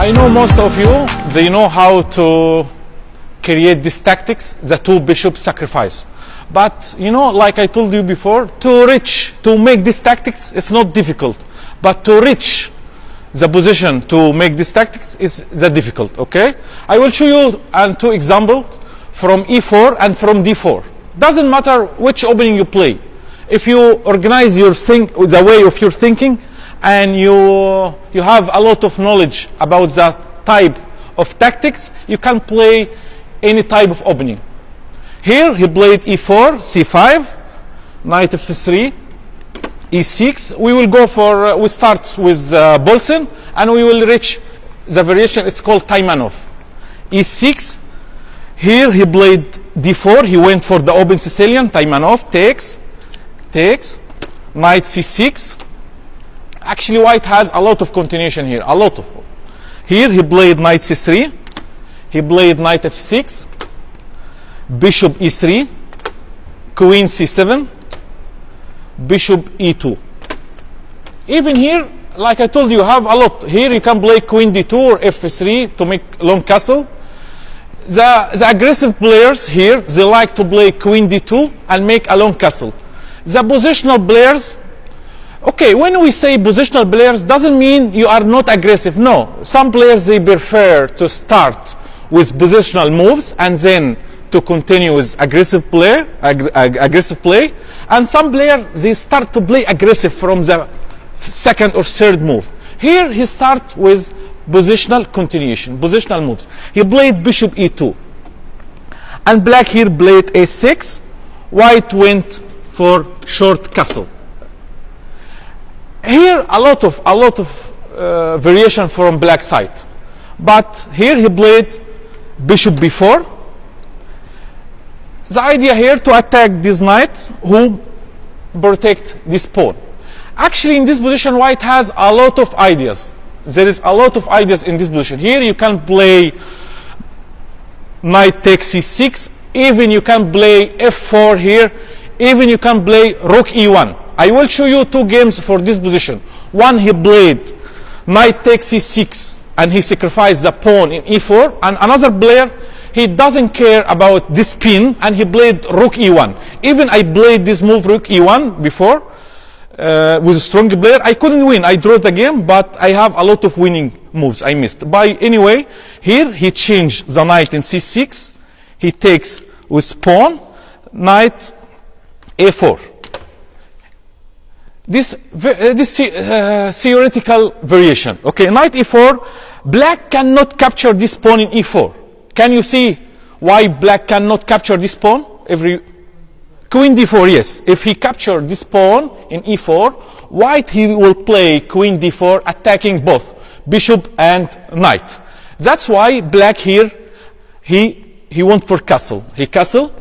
I know most of you, they know how to create these tactics, the two bishop sacrifice. But you know, like I told you before, to make these tactics, it's not difficult. But to reach the position to make these tactics is the difficult, okay? I will show you two examples from e4 and from d4. Doesn't matter which opening you play. If you organize your the way of your thinking, and you have a lot of knowledge about that type of tactics, you can play any type of opening. Here he played e4, c5, knight f3, e6. We will go for, we start with Bolson, and we will reach the variation, it's called Taimanov. e6, here he played d4, he went for the open Sicilian, Taimanov, takes, knight c6. Actually, white has a lot of continuation here, a lot of. Here he played knight c3, he played knight f6, bishop e3, queen c7, bishop e2. Even here, like I told you, have a lot. Here you can play queen d2 or f3 to make long castle. The aggressive players here, they like to play queen d2 and make a long castle. The positional players, okay, when we say positional players, doesn't mean you are not aggressive. No, some players, they prefer to start with positional moves and then to continue with aggressive play, and some players, they start to play aggressive from the second or third move. Here he starts with positional continuation, positional moves. He played bishop e2, and black here played a6. White went for short castle. Here a lot of variation from black side, but here he played bishop b4. The idea here to attack this knight who protect this pawn. Actually, in this position, white has a lot of ideas. There is a lot of ideas in this position. Here you can play knight takes c6. Even you can play f4 here. Even you can play rook e1. I will show you two games for this position. One, he played knight takes c6 and he sacrificed the pawn in e4, and another player, he doesn't care about this pin and he played rook e1. Even I played this move rook e1 before with a strong player. I couldn't win. I drew the game, but I have a lot of winning moves I missed. But anyway, here he changed the knight in c6. He takes with pawn, knight a4. This theoretical variation. Okay, knight e4. Black cannot capture this pawn in e4. Can you see why black cannot capture this pawn? Queen d4, yes. If he captured this pawn in e4, white, he will play queen d4, attacking both bishop and knight. That's why black here, he went for castle. He castle.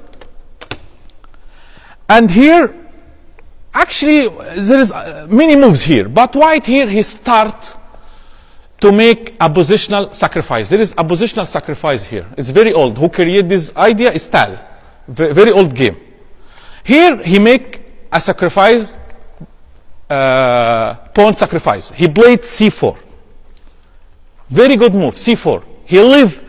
And here, actually, there is many moves here. But white here, he start to make a positional sacrifice. There is a positional sacrifice here. It's very old. Who created this idea is Tal. Very old game. Here he make a sacrifice, pawn sacrifice. He played c4. Very good move, c4. He leave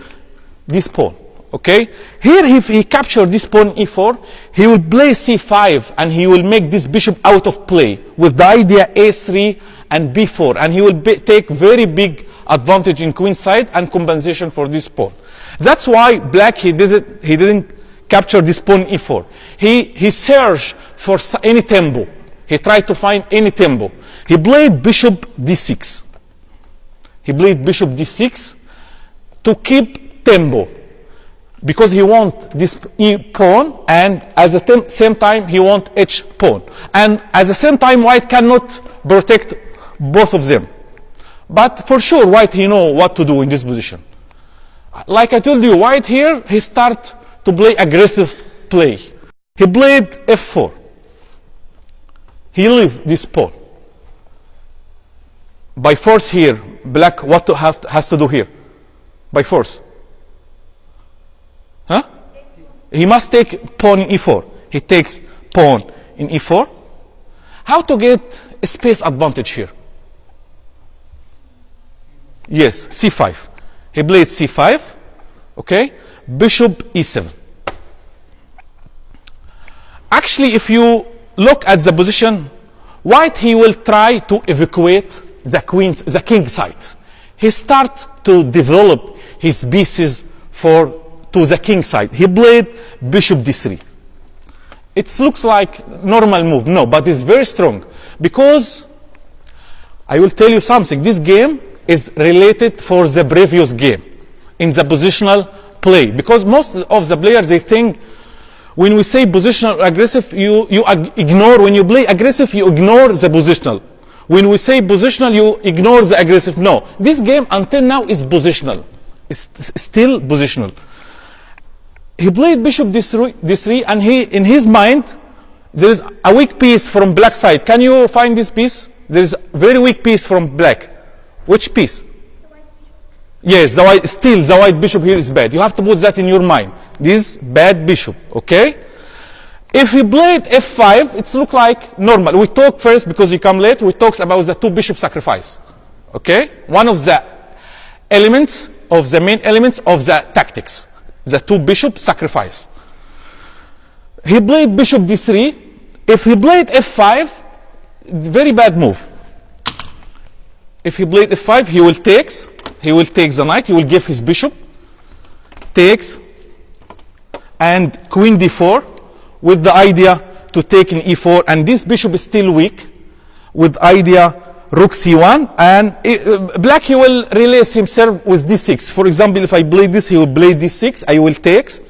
this pawn. Okay. Here, if he captured this pawn e4, he will play c5 and he will make this bishop out of play with the idea a3 and b4, and he will take very big advantage in queen side and compensation for this pawn. That's why black, he didn't capture this pawn e4. He searched for any tempo. He tried to find any tempo. He played bishop d6. He played bishop d6 to keep tempo, because he want this e pawn, and at the same time he want h pawn, and at the same time white cannot protect both of them. But for sure white, he know what to do in this position. Like I told you, white here, he start to play aggressive play. He played f4. He leave this pawn. By force here, black what has to do here? By force. Huh? He must take pawn in e4. He takes pawn in e4. How to get a space advantage here? Yes, c5. He played c5. Okay, bishop e7. Actually, if you look at the position, white, he will try to evacuate the king side. He starts to develop his pieces to the king side. He played bishop d3. It looks like normal move, no, but it's very strong, because I will tell you something. This game is related for the previous game in the positional play, because most of the players, they think when we say positional aggressive, you ignore, when you play aggressive, you ignore the positional. When we say positional, you ignore the aggressive. No, this game until now is positional. It's still positional. He played bishop d3, and in his mind, there is a weak piece from black side. Can you find this piece? There is a very weak piece from black. Which piece? Yes, the white bishop here is bad. You have to put that in your mind. This bad bishop, okay? If he played f5, it looks like normal. We talk first, because you come late, we talk about the two bishop sacrifice, okay? One of the elements, of the main elements of the tactics, the two bishop sacrifice. He played bishop d3. If he played f5, it's very bad move. If he played f5, he will take the knight, he will give his bishop, takes, and queen d4, with the idea to take in e4, and this bishop is still weak, with idea rook c1, and black, he will release himself with d6. For example, if I play this, he will play d6, I will takes.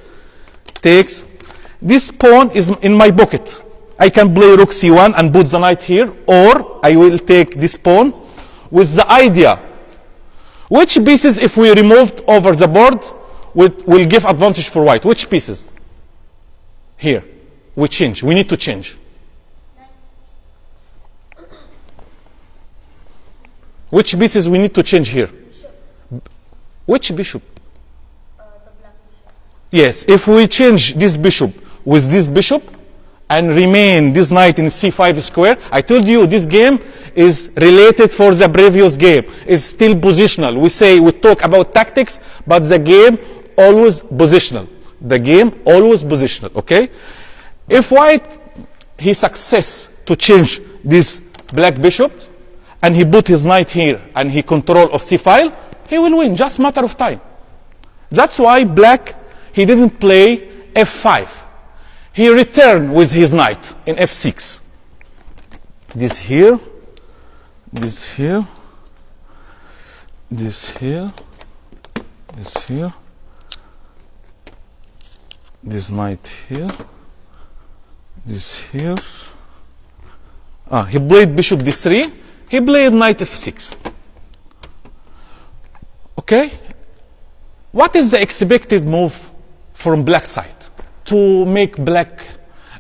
This pawn is in my pocket. I can play rook c1 and put the knight here, or I will take this pawn with the idea which pieces, if we removed over the board, will give advantage for white. Which pieces? Here. We change. We need to change. Which pieces we need to change here? Bishop. Which bishop? The black bishop. Yes, if we change this bishop with this bishop and remain this knight in c5 square, I told you this game is related for the previous game. It's still positional. We talk about tactics, but the game always positional. The game always positional, okay? If white, he success to change this black bishop, and he put his knight here, and he control of c-file, he will win, just matter of time. That's why black, he didn't play f5. He returned with his knight in f6. This here, this here, this here, this here, this knight here, this here. He played bishop d3. He played knight f6. Okay? What is the expected move from black side to make black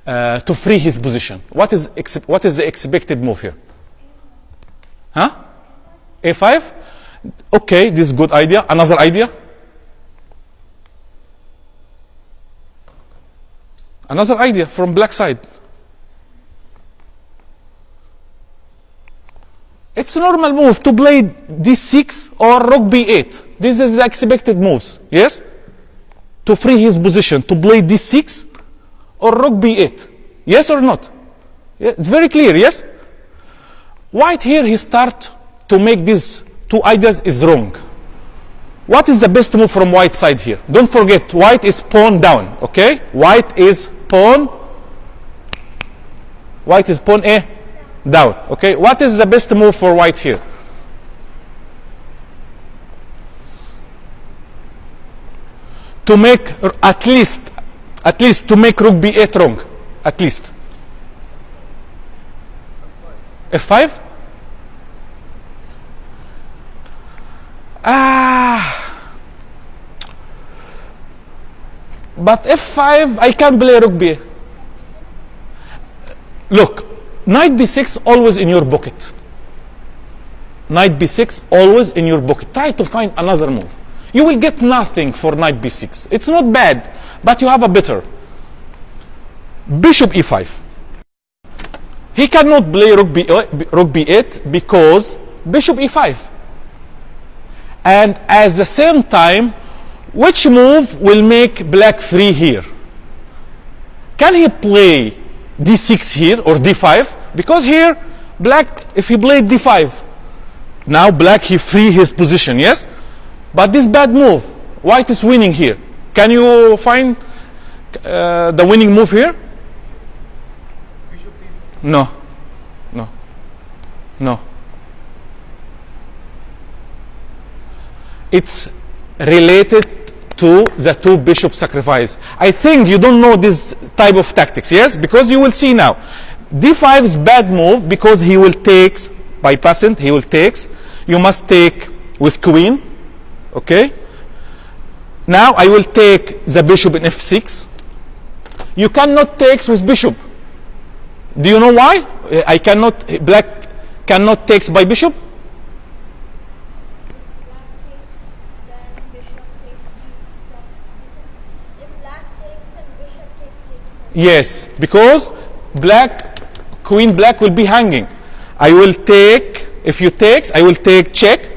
to free his position? What is the expected move here? Huh? a5. Okay, this is good idea. Another idea. Another idea from black side. It's a normal move to play d6 or rook b8. This is the expected moves. Yes? To free his position, to play d6 or rook b8. Yes or not? Yeah, it's very clear, yes? White here, he start to make these two ideas is wrong. What is the best move from white side here? Don't forget, white is pawn down, okay? White is pawn A down, okay? What is the best move for white here? To make at least to make rook b8 wrong, at least. f5. But f5, I can't play rook b8. Look, knight b6 always in your pocket. Knight b6 always in your pocket. Try to find another move. You will get nothing for knight b6. It's not bad, but you have a better. Bishop e5. He cannot play rook b8 because bishop e5. And at the same time, which move will make black free here? Can he play d6 here or d5? Because here, black, if he played d5, now black, he free his position, yes? But this bad move, white is winning here. Can you find the winning move here? No. No. No. It's related to the two bishop sacrifice. I think you don't know this type of tactics, yes? Because you will see now. d5 is bad move because he will take, by passant, he will take. You must take with queen, okay? Now I will take the bishop in f6. You cannot take with bishop. Do you know why? I cannot, black cannot take by bishop? Yes, because black, queen black will be hanging. I will take, if you take, I will take check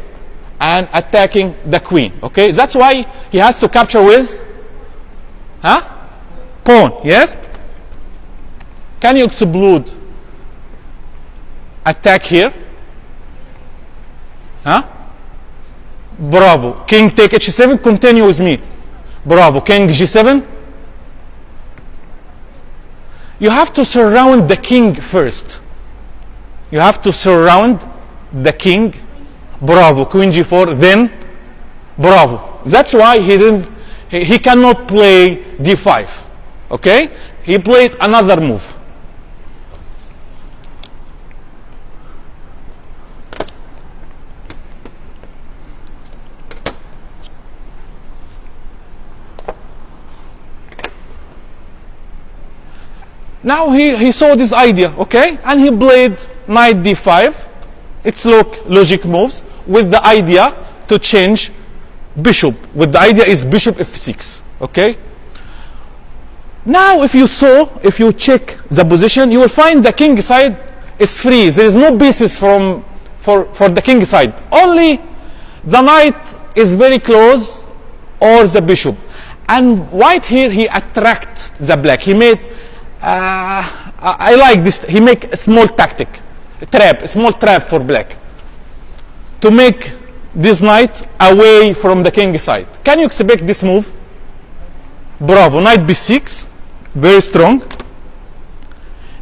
and attacking the queen. Okay, that's why he has to capture with pawn. Yes. Can you explode attack here? Bravo. King take h7. Continue with me. Bravo. King g7. You have to surround the king first. You have to surround the king. Bravo. Queen g4. Then bravo. That's why he didn't. He cannot play d5. Okay. He played another move. Now he saw this idea, okay, and he played knight d5. It's logic moves with the idea to change bishop. With the idea is bishop f6, okay. Now if you check the position, you will find the king side is free. There is no basis for the king side. Only the knight is very close or the bishop. And white here, he attract the black. He made I like this. He make a small tactic, a small trap for black to make this knight away from the king side. Can you expect this move? Bravo. Knight b6, very strong.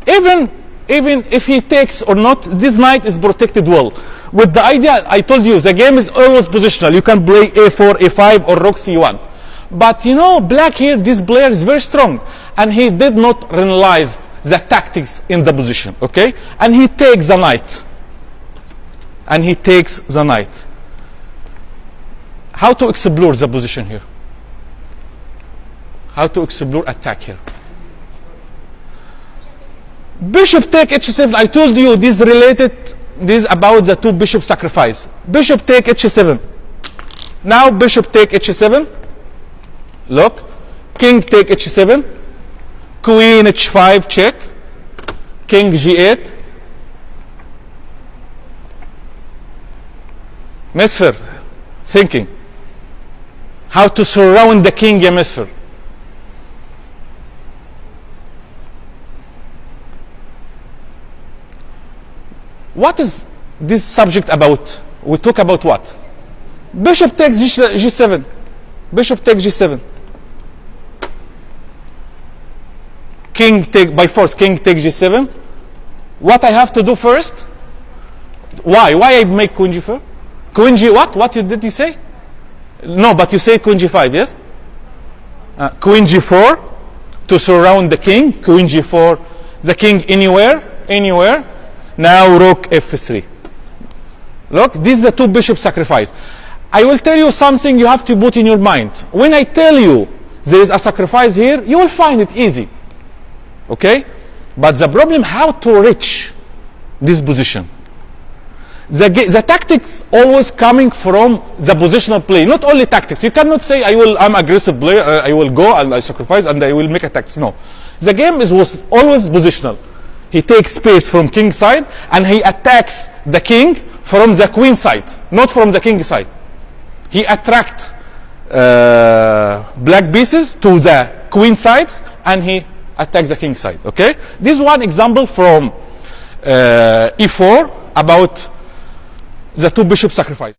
Even if he takes or not, this knight is protected well. With the idea, I told you, the game is always positional. You can play a4, a5, or rook c1. But you know, black here, this player is very strong. And he did not realize the tactics in the position, okay? And he takes the knight. And he takes the knight. How to explore the position here? How to explore attack here? Bishop take h7. I told you this about the two bishop sacrifice. Bishop take h7. Now bishop take h7. Look. King take h7. Queen h5 check. King g8. Mesfer, thinking. How to surround the king, ya Mesfer. What is this subject about? We talk about what? Bishop takes g7. Bishop takes g7. King take by force. King takes g7. What I have to do first? Why I make queen g4? Queen g what? What did you say? No, but you say queen g5, yes? Queen g4 to surround the king. Queen g4, the king anywhere. Now rook f3. Look, this is a two bishop sacrifice. I will tell you something you have to put in your mind. When I tell you there is a sacrifice here, you will find it easy. Okay? But the problem, how to reach this position. The tactics always coming from the positional play, not only tactics. You cannot say I'm aggressive player, I will go and I sacrifice and I will make attacks. No. The game was always positional. He takes space from king side and he attacks the king from the queen side, not from the king side. he attract black pieces to the queen sides, and he attacks the king side. Okay, this is one example from e4 about the two bishop sacrifice.